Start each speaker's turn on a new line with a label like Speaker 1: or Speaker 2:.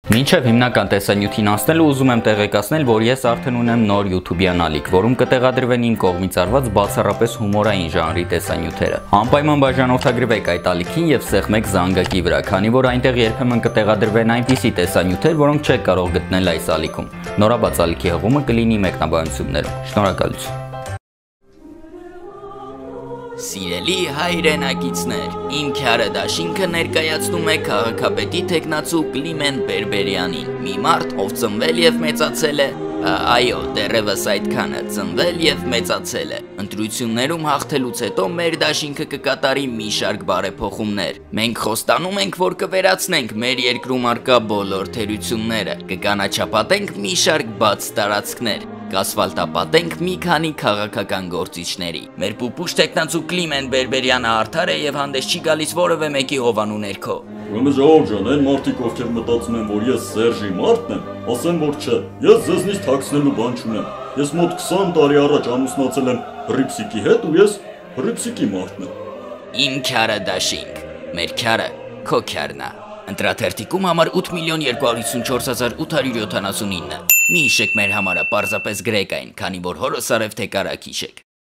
Speaker 1: Մինչև հիմնական տեսանյութին անցնելը ուզում եմ տեղեկացնել, որ ես արդեն ունեմ նոր YouTube-յան ալիք, որում կտեղադրվեն իմ կողմից արված բացառապես հումորային ժանրի տեսանյութերը։ Անպայման բաժանորդագրվեք այդ ալիքին եւ սեղմեք զանգակի վրա, քանի որ այնտեղ երբեմն կտեղադրվեն այնպիսի տեսանյութեր, որոնք չեք կարող գտնել այս ալիքում։ Նորաբաց ալիքի հղումը կլինի մեկնաբանություններում։ Շնորհակալություն։ Սիրելի հայրենակիցներ, իմ քյարը դաշինքը ներկայացնում է քաղաքապետի թեկնածու Կլիմեն Բերբերյանին, մի մարդ, ով ծնվել եւ մեծացել է, այո, դեռևս այդքանը, ծնվել եւ մեծացել է։ Ընտրություններում հաղթելուց հետո մեր դաշինքը կկատարի մի շարք բարեփոխումներ։ Մենք խոստանում ենք, որ կվերացնենք մեր երկրում առկա բոլոր թերությունները, կկանաչապատենք մի շարք բաց տարածքներ, կասֆալտապատենք մի քանի քաղաքական գործիչների։ Մեր պուպուշ տեխնացու Կլիմեն Բերբերյանը արդար է եւ հանդես չի գալիս որևէ մեկի հովանու ներքո։
Speaker 2: Ուրեմն ժողով ջան, այն մարդիկ, ովքեր մտածում են, որ ես Սերժի մարդն եմ, ասեմ, որ չէ։ Ես ձեզնից թաքցնելու բան չունեմ։ Ես մոտ 20 տարի առաջ ամուսնացել եմ Հռիփսիկի հետ ու ես Հռիփսիկի մարդն եմ։
Speaker 1: Իմ քյարը դաշինք, մեր քյարը քո քյարն է։ Ընտրաթերթիկում համար 8.254.879։ Մի հիշեք մեր համարը պարզապես գրեկային, քանի որ հորս արև թե կարակ հիշեք։